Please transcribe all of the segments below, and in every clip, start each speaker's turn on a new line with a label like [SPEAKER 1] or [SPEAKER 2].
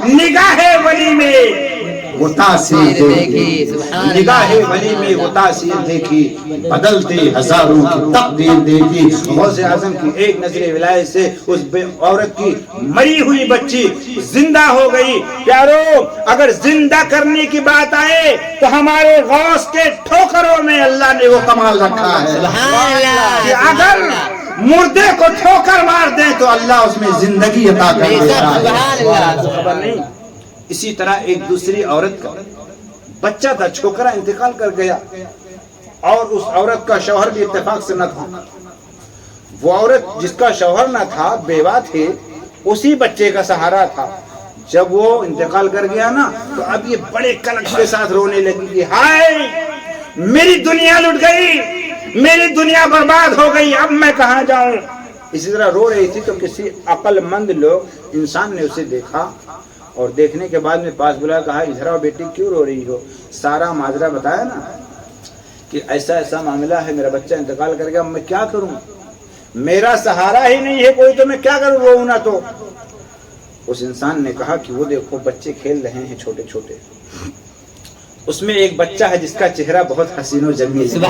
[SPEAKER 1] निगाह वली में वो तासीर देखी, निगाह वली में वो तासीर देखी, बदलते हजारों की तकदीर देखी। गौसे आजम की एक नजर विलायत से उस औरत की मरी हुई बच्ची जिंदा हो गई। प्यारो, अगर जिंदा करने की बात आए तो हमारे गौस के ठोकरों में अल्लाह ने वो कमाल रखा है कि अगर मुर्दे को ठोकर मार दे तो अल्लाह उसमें जिंदगी अता कर देता है। खबर नहीं। इसी तरह एक दूसरी औरत का बच्चा था, छोकरा इंतकाल कर गया और उस औरत का शौहर भी इत्तेफाक से न था। वो औरत जिसका शौहर न था, बेवा थे, उसी बच्चे का सहारा था। जब वो इंतकाल कर गया ना तो अब ये बड़े कलक के साथ रोने लगी कि हाय मेरी दुनिया लुट गई, मेरी दुनिया बर्बाद हो गई, अब मैं कहां जाऊं। इसी तरह रो रही थी तो किसी अक्लमंद लोग इंसान ने उसे देखा और देखने के बाद में पास बुलाया, कहा इधर आओ बेटी, क्यों रो रही हो। सारा माजरा बताया ना कि ऐसा ऐसा मामला है, मेरा बच्चा इंतकाल कर गया, मैं क्या करूं, मेरा सहारा ही नहीं है कोई, तो मैं क्या करूं, रोऊं ना तो। उस इंसान ने कहा कि वो देखो बच्चे खेल रहे हैं छोटे छोटे, उसमें एक बच्चा है जिसका चेहरा बहुत हसीनो जमील है,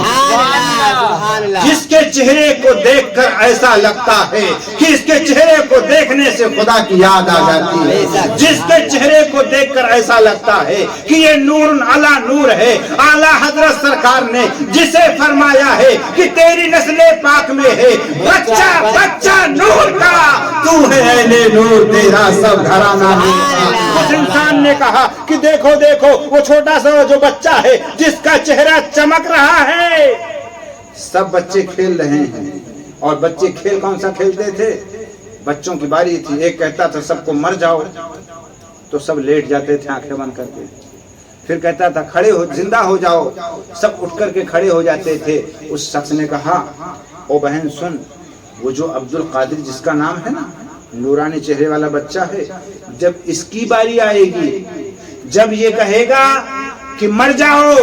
[SPEAKER 1] जिसके चेहरे को देखकर ऐसा लगता है कि इसके चेहरे को देखने से खुदा की याद आ जाती है, जिसके चेहरे को देखकर ऐसा लगता है कि ये नूर अला नूर है। आला हजरत सरकार ने जिसे फरमाया है कि तेरी नस्ले पाक में है बच्चा बच्चा नूर का, तू है अहले नूर, तेरा सब घराना नूर का। उस इंसान ने कहा कि देखो देखो वो छोटा सा जो बच्चा है जिसका चेहरा चमक रहा है। सब बच्चे खेल रहे हैं और बच्चे खेल कौन सा खेलते थे, बच्चों की बारी थी। एक कहता था सबको मर जाओ तो सब लेट जाते थे आंखें बंद करके, फिर कहता था खड़े हो जिंदा हो जाओ, सब उठ करके खड़े हो जाते थे। उस शख्स ने कहा ओ बहन सुन, वो जो अब्दुल कादिर जिसका नाम है ना, नूरानी चेहरे वाला बच्चा है, जब इसकी बारी आएगी, जब ये कहेगा कि मर जाओ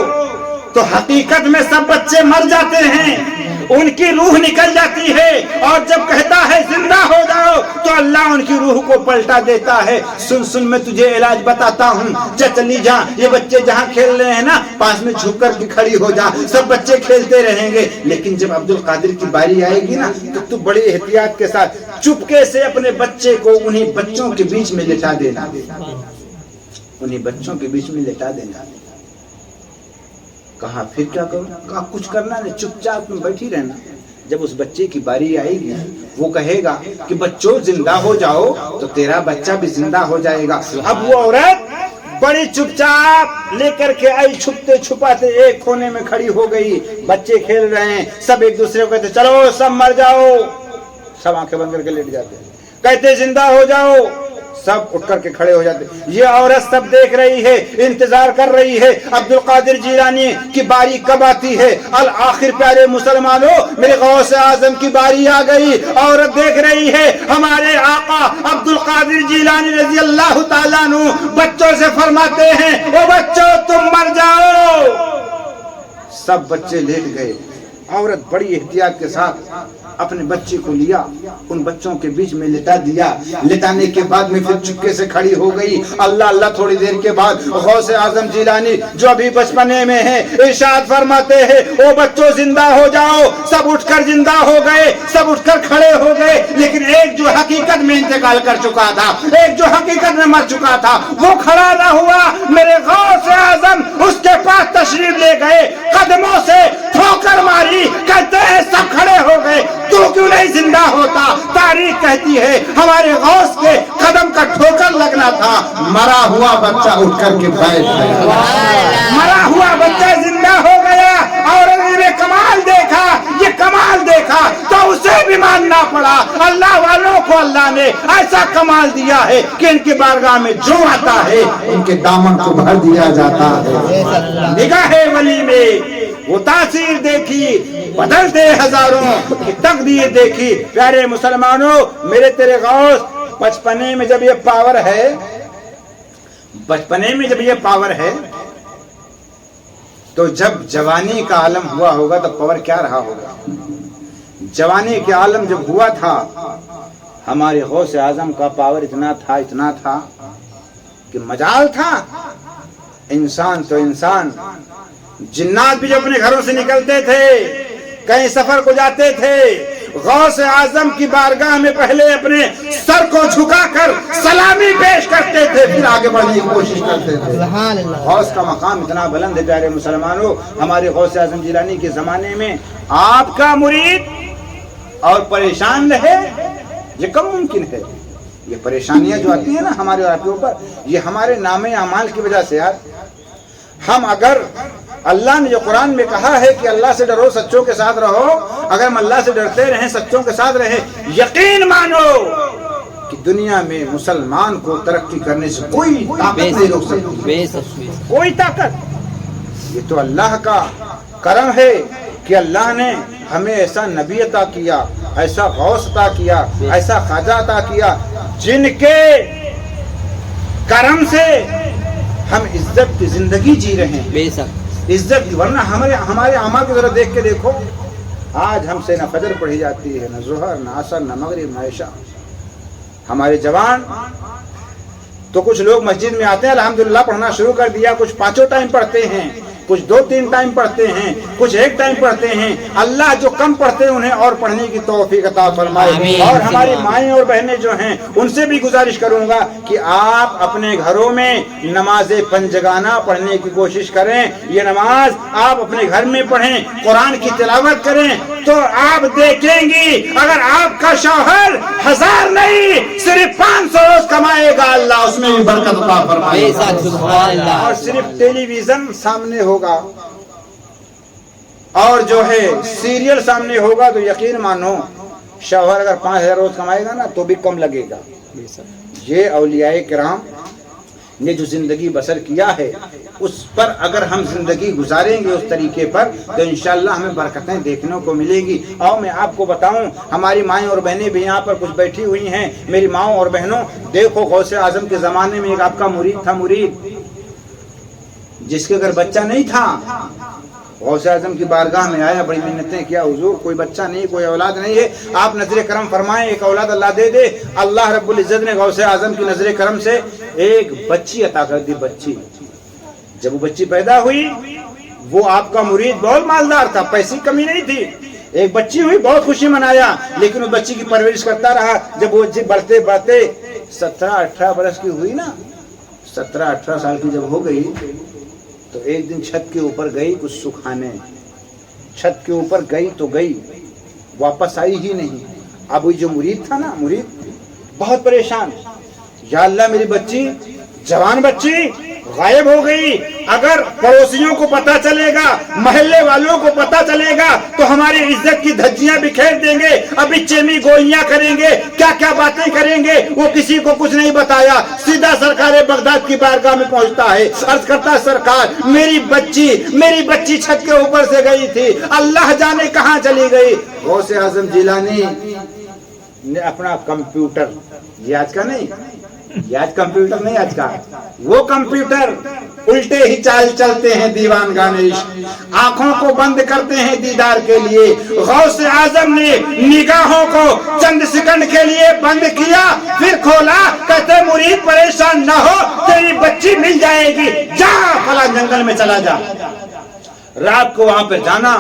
[SPEAKER 1] तो हकीकत में सब बच्चे मर जाते हैं, उनकी रूह निकल जाती है, और जब कहता है जिंदा हो जाओ तो अल्लाह उनकी रूह को पलटा देता है। सुन सुन मैं तुझे इलाज बताता हूँ, चली जा, ये बच्चे जहाँ खेल रहे हैं ना पास में झुक कर के खड़ी हो जा, सब बच्चे खेलते रहेंगे, लेकिन जब अब्दुल कादिर की बारी आएगी ना तो तू बड़े एहतियात के साथ चुपके से अपने बच्चे को उन्हीं बच्चों के बीच में लिटा देना, उन्हीं बच्चों के बीच में लिटा देना। कहा फिर क्या करूं, कहा कुछ करना नहीं, चुपचाप तुम बैठी रहना, जब उस बच्चे की बारी आएगी वो कहेगा कि बच्चों जिंदा हो जाओ तो तेरा बच्चा भी जिंदा हो जाएगा। अब वो औरत बड़ी चुपचाप लेकर के आई, छुपते छुपाते एक कोने में खड़ी हो गई, बच्चे खेल रहे हैं, सब एक दूसरे को कहते चलो सब मर जाओ, सब आंखें बंद करके लेट जाते, कहते जिंदा हो जाओ, सब उठ करके खड़े हो जाते। ये औरत सब देख रही है, इंतजार कर रही है अब्दुल कादिर जीलानी की बारी कब आती है। अल आखिर प्यारे मुसलमानों, मेरे गौसे आजम की बारी आ गई। औरत देख रही है हमारे आका अब्दुल कादिर जीलानी रजी अल्लाह ताला अन्हु बच्चों से फरमाते हैं ओ बच्चों तुम मर जाओ। सब बच्चे लेट गए। औरत बड़ी एहतियात के साथ अपने बच्चे को लिया, उन बच्चों के बीच में लिटा दिया। लिटाने के बाद में फिर चुपके से खड़ी हो गई। अल्लाह अल्लाह थोड़ी देर के बाद गौसे आजम जिलानी जो अभी बचपने में है इरशाद फरमाते हैं ओ बच्चों जिंदा हो जाओ। सब उठकर जिंदा हो गए, सब उठकर खड़े हो गए, लेकिन एक जो हकीकत में इंतकाल कर चुका था, एक जो हकीकत में मर चुका था, वो खड़ा ना हुआ। मेरे गौसे आजम उसके पास तशरीफ ले गए, कदमों से ठोकर मारी, कहते हैं सब खड़े हो गए, तू क्यों नहीं जिंदा होता। तारीख कहती है हमारे गौस के कदम का ठोकर लगना था, मरा हुआ बच्चा उठ करके बैठ गया, मरा हुआ बच्चा जिंदा हो गया। और ने कमाल देखा, ये कमाल देखा तो उसे भी मानना पड़ा। अल्लाह वालों को अल्लाह ने ऐसा कमाल दिया है कि इनकी बारगाह में जो आता है उनके दामन को भर दिया जाता है। निगाहे वली में वो तासीर देखी, बदलते हजारों की तकदीर देखी। प्यारे मुसलमानों, मेरे तेरे गौस बचपने में जब ये पावर है, बचपने में जब ये पावर है तो जब जवानी का आलम हुआ होगा तो पावर क्या रहा होगा। जवानी के आलम जब हुआ था हमारे गौसे आजम का पावर इतना था کہ مجال تھا انسان تو انسان، جنات بھی جو اپنے گھروں سے نکلتے تھے، کہیں سفر کو جاتے تھے، غوث اعظم کی بارگاہ میں پہلے اپنے سر کو جھکا کر سلامی پیش کرتے تھے، پھر آگے بڑھنے کی کوشش کرتے تھے۔ غوث کا مقام اتنا بلند ہے پیارے مسلمانوں، ہمارے غوث اعظم جیلانی کے زمانے میں آپ کا مرید اور پریشان رہے، یہ کم ممکن ہے۔ یہ پریشانیاں جو آتی ہیں نا ہمارے آپ کے اوپر، یہ ہمارے نام اعمال کی وجہ سے یار۔ ہم اگر اللہ نے جو قرآن میں کہا ہے کہ اللہ سے ڈرو سچوں کے ساتھ رہو، اگر ہم اللہ سے ڈرتے رہیں سچوں کے ساتھ رہیں، یقین مانو کہ دنیا میں مسلمان کو ترقی کرنے سے کوئی طاقت نہیں روک سکتی، کوئی طاقت۔ یہ تو اللہ کا کرم ہے کہ اللہ نے ہمیں ایسا نبی عطا کیا، ایسا غوث عطا کیا، ایسا خواجہ عطا کیا، جن کے کرم سے ہم عزت کی زندگی جی رہے ہیں، عزت کی۔ ورنہ ہمارے اعمال کو ذرا دیکھ کے دیکھو، آج ہم سے نہ فجر پڑھی جاتی ہے، نہ ظہر، نہ عصر، نہ مغرب، نہ عشاء۔ ہمارے جوان تو کچھ لوگ مسجد میں آتے ہیں، الحمدللہ پڑھنا شروع کر دیا، کچھ 5 ٹائم پڑھتے ہیں، کچھ 2-3 ٹائم پڑھتے ہیں، کچھ 1 ٹائم پڑھتے ہیں۔ اللہ جو کم پڑھتے ہیں انہیں اور پڑھنے کی توفیق عطا فرمائے۔ اور ہماری مائیں اور بہنیں جو ہیں ان سے بھی گزارش کروں گا کہ آپ اپنے گھروں میں نماز 5 جگانہ پڑھنے کی کوشش کریں۔ یہ نماز آپ اپنے گھر میں پڑھیں، قرآن کی تلاوت کریں، تو آپ دیکھیں گی اگر آپ کا شوہر 1000 نہیں صرف 500 روز کمائے گا، اللہ اس میں بھی برکت عطا فرمائے گا۔ اور صرف ٹیلی ویژن سامنے ہوگا اور جو ہے سیریل سامنے ہوگا تو یقین مانو شوہر اگر 5000 روز کمائے گا نا تو بھی کم لگے گا۔ یہ اولیاء کرام نے جو زندگی بسر کیا ہے اس پر اگر ہم زندگی گزاریں گے اس طریقے پر تو انشاءاللہ ہمیں برکتیں دیکھنے کو ملیں گی۔ اور میں آپ کو بتاؤں، ہماری مائیں اور بہنیں بھی یہاں پر کچھ بیٹھی ہوئی ہیں، میری ماؤں اور بہنوں، دیکھو غوث اعظم کے زمانے میں ایک آپ کا مرید تھا، مرید جس کے اگر بچہ نہیں تھا، غوث اعظم کی بارگاہ میں آیا، بڑی منتیں کیا، حضور کوئی بچہ نہیں، کوئی اولاد نہیں ہے، آپ نظر کرم فرمائیں، ایک اولاد اللہ دے دے۔ اللہ رب العزت نے غوث اعظم کی نظر کرم سے ایک بچی عطا کر دی، بچی۔ جب وہ بچی پیدا ہوئی، وہ آپ کا مرید بہت مالدار تھا، پیسے کی کمی نہیں تھی، ایک بچی ہوئی، بہت خوشی منایا، لیکن اس بچی کی پرورش کرتا رہا۔ جب وہ بڑھتے بڑھتے 17-18 برس کی ہوئی نا، 17-18 سال کی جب ہو گئی تو ایک دن چھت کے اوپر گئی کچھ سکھانے، چھت کے اوپر گئی تو گئی، واپس آئی ہی نہیں۔ اب وہ جو مرید تھا نا، مرید بہت پریشان، یا اللہ میری بچی، جوان بچی غائب ہو گئی، اگر پڑوسیوں کو پتا چلے گا، محلے والوں کو پتا چلے گا تو ہماری عزت کی دھجیاں بکھیر دیں گے، ابھی چیمی گوئیاں کریں گے، کیا کیا باتیں کریں گے۔ وہ کسی کو کچھ نہیں بتایا، سیدھا سرکار بغداد کی بارگاہ میں پہنچتا ہے، عرض کرتا ہے سرکار میری بچی چھت کے اوپر سے گئی تھی، اللہ جانے کہاں چلی گئی۔ غوث اعظم جیلانی نے اپنا کمپیوٹر، یہ آج کا نہیں، یہ آج کمپیوٹر نہیں، آج کا وہ کمپیوٹر الٹے ہی چال چلتے ہیں دیوان گانے عشق، آنکھوں کو بند کرتے ہیں دیدار کے لیے۔ غوث اعظم نے نگاہوں کو چند سیکنڈ کے لیے بند کیا، پھر کھولا، کہتے مرید پریشان نہ ہو، تیری بچی مل جائے گی، جا فلاں جنگل میں چلا جا، رات کو وہاں پر جانا،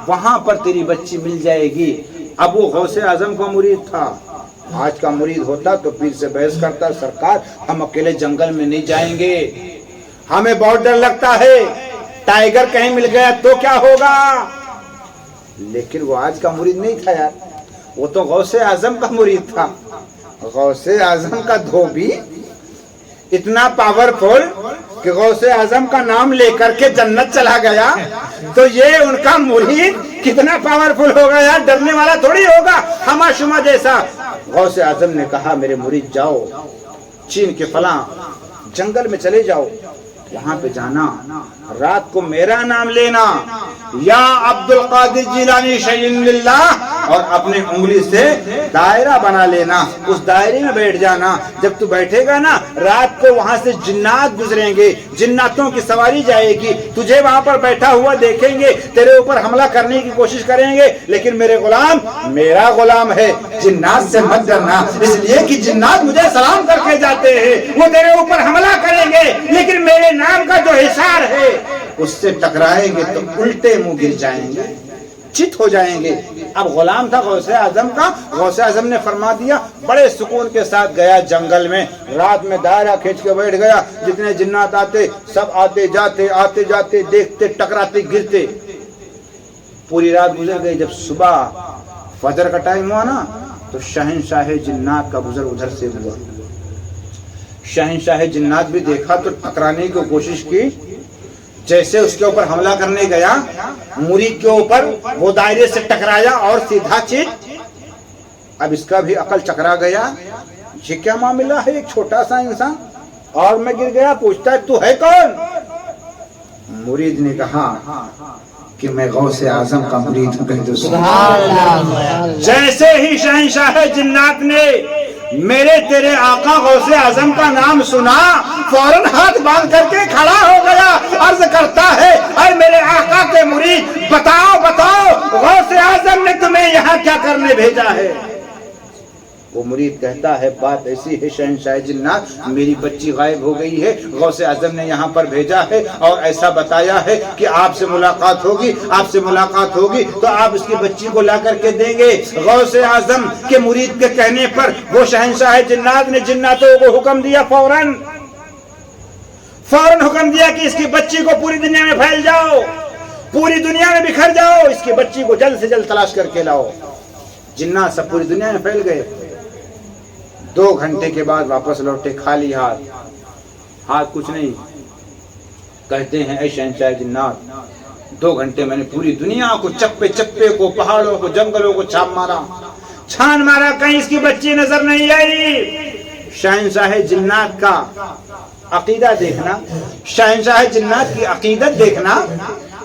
[SPEAKER 1] وہاں پر تیری بچی مل جائے گی۔ اب وہ غوث اعظم کا مرید تھا، آج کا مرید ہوتا تو پیر سے بحث کرتا، سرکار ہم اکیلے جنگل میں نہیں جائیں گے، ہمیں بہت ڈر لگتا ہے، ٹائیگر کہیں مل گیا تو کیا ہوگا۔ لیکن وہ آج کا مرید نہیں تھا یار، وہ تو غوث اعظم کا مرید تھا۔ غوث اعظم کا دھوبی اتنا پاورفل کہ غوث اعظم کا نام لے کر کے جنت چلا گیا، تو یہ ان کا مرید کتنا پاورفل ہوگا یار، ڈرنے والا تھوڑی ہوگا ہما شما جیسا۔ غوث اعظم نے کہا میرے مرید جاؤ، چین کے فلاں جنگل میں چلے جاؤ، وہاں پہ جانا، رات کو میرا نام لینا، یا عبد القادر جیلانی شیئن للہ، اور اپنے انگلی سے دائرہ بنا لینا، اس دائرے میں بیٹھ جانا۔ جب تو بیٹھے گا نا، رات کو وہاں سے جنات گزریں گے، جناتوں کی سواری جائے گی، تجھے وہاں پر بیٹھا ہوا دیکھیں گے، تیرے اوپر حملہ کرنے کی کوشش کریں گے، لیکن میرے غلام میرا غلام ہے، جنات سے مت ڈرنا، اس لیے کہ جنات مجھے سلام کر کے جاتے ہیں، وہ تیرے اوپر حملہ जो हिसार है उससे टकराएंगे तो उल्टे मुंह गिर जाएंगे, चित हो जाएंगे। अब गुलाम था गौसे आजम का, गौसे आजम ने फरमा दिया, बड़े सुकून के साथ गया जंगल में, रात में दायरा खींच के बैठ गया, जितने जिन्नात आते सब आते जाते देखते टकराते गिरते। पूरी रात गुजर गई। जब सुबह फजर का टाइम हुआ ना तो शहंशाह जिन्नात का गुजर उधर से हुआ। शहंशाह जिन्नात भी देखा तो टकराने की कोशिश की, जैसे उसके ऊपर हमला करने गया मुरीद के ऊपर, वो दायरे से टकराया और सीधा चित। अब इसका भी अकल चकरा गया, ये क्या मामला है, एक छोटा सा इंसान और मैं गिर गया। पूछता है तू है कौन? मुरीद ने कहा कि मैं गौसे आजम का मुरीद हूं। कह दो सुभान अल्लाह। जैसे ही शहंशाह जिन्नात ने मेरे तेरे आका गौसे आजम का नाम सुना, फौरन हाथ बांध करके खड़ा हो गया, अर्ज करता है अरे मेरे आका के मुरीद बताओ गौसे आजम ने तुम्हें यहाँ क्या करने भेजा है? वो मुरीद कहता है बात ऐसी है शहंशाह जिन्नात, मेरी बच्ची गायब हो गई है, गौसे आजम ने यहाँ पर भेजा है और ऐसा बताया है कि आपसे मुलाकात होगी तो आप उसकी बच्ची को ला करके देंगे। गौसे आजम के मुरीद के कहने पर वो शहंशाह जिन्नात ने जिन्नातों को हुक्म दिया, फौरन हुक्म दिया कि इसकी बच्ची को पूरी दुनिया में फैल जाओ, पूरी दुनिया में बिखर जाओ, इसकी बच्ची को जल्द से जल्द तलाश करके लाओ। जिन्नात सब पूरी दुनिया में फैल गए। 2 घंटे के बाद वापस लौटे खाली हाथ कुछ नहीं। कहते हैं ऐ शहंशाह जिन्नात, 2 घंटे मैंने पूरी दुनिया को, चप्पे को, पहाड़ों को, जंगलों को छान मारा, कहीं इसकी बच्ची नजर नहीं आई। शहंशाह जिन्नात का अकीदा देखना, शहंशाह जिन्नात की अकीदत देखना।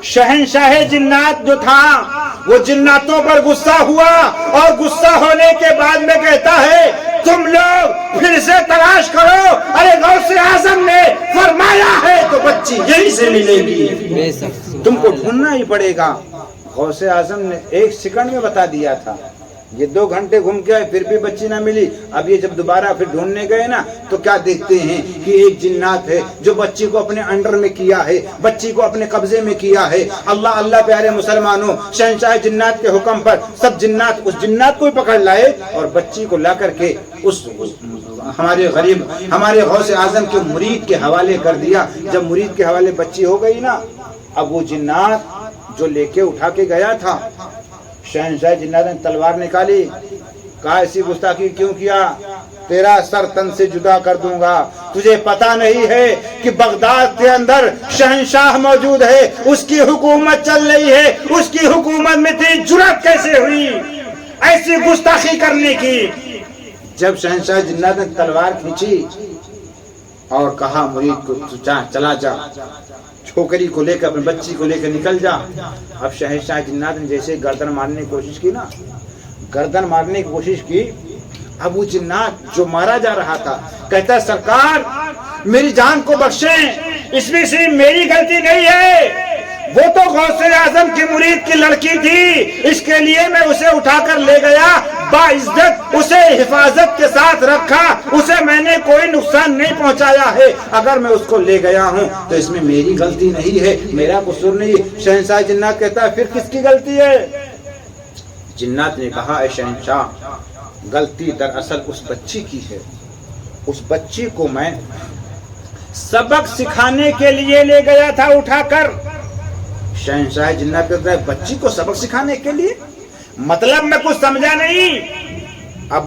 [SPEAKER 1] शहंशाह जिन्नात जो था वो जिन्नातों पर गुस्सा हुआ और गुस्सा होने के बाद में कहता है तुम लोग फिर से तलाश करो, अरे गौसे आजम ने फरमाया है तो बच्ची यहीं से मिलेगी, तुमको ढूंढना ही पड़ेगा। गौसे आजम ने 1 सेकंड में बता दिया था। ये 2 घंटे घूम के आए फिर भी बच्ची ना मिली। अब ये जब दोबारा फिर ढूंढने गए ना तो क्या देखते हैं कि एक जिन्नात है जो बच्ची को अपने अंडर में किया है, बच्ची को अपने कब्जे में किया है। अल्लाह प्यारे मुसलमानों, शहंशाह जिन्नात के हुक्म पर सब जिन्नात उस जिन्नात को ही पकड़ लाए और बच्ची को ला करके उस हमारे गौसे आजम के मुरीद के हवाले कर दिया। जब मुरीद के हवाले बच्ची हो गई ना, अब वो जिन्नात जो लेके उठा के गया था, शहंशाह जिन्नात ने तलवार निकाली, कहा ऐसी गुस्ताखी क्यों किया, तेरा सर तन से जुदा कर दूंगा। तुझे पता नहीं है कि बगदाद के अंदर शहंशाह मौजूद है, उसकी हुकूमत चल रही है, उसकी हुकूमत में तेरी जुर्रत कैसे हुई ऐसी गुस्ताखी करने की? जब शहंशाह जिन्नात ने तलवार खींची और कहा मुरीद को तू चला जा, छोकरी को लेकर अपनी बच्ची को लेकर निकल जा। अब शहंशाह जिन्नात ने जैसे गर्दन मारने की कोशिश की, अब वो जिन्नात जो मारा जा रहा था कहता सरकार मेरी जान को बख्शें, इसमें से मेरी गलती नहीं है, वो तो गौसे आजम की मुरीद की लड़की थी, इसके लिए मैं उसे उठाकर ले गया, बाइज्जत उसे हिफाजत के साथ रखा, उसे मैंने कोई नुकसान नहीं पहुंचाया है। अगर मैं उसको ले गया हूं तो इसमें मेरी गलती नहीं है, मेरा कसूर नहीं। शहंशाह जिन्नात कहता है फिर किसकी गलती है? जिन्नात ने कहा ऐ शहंशाह, गलती दरअसल उस बच्ची की है। उस बच्ची को मैं सबक सिखाने के लिए ले गया था उठाकर। शहंशाह जिन्नात कहता है बच्ची को सबक सिखाने के लिए? मतलब मैं कुछ समझा नहीं।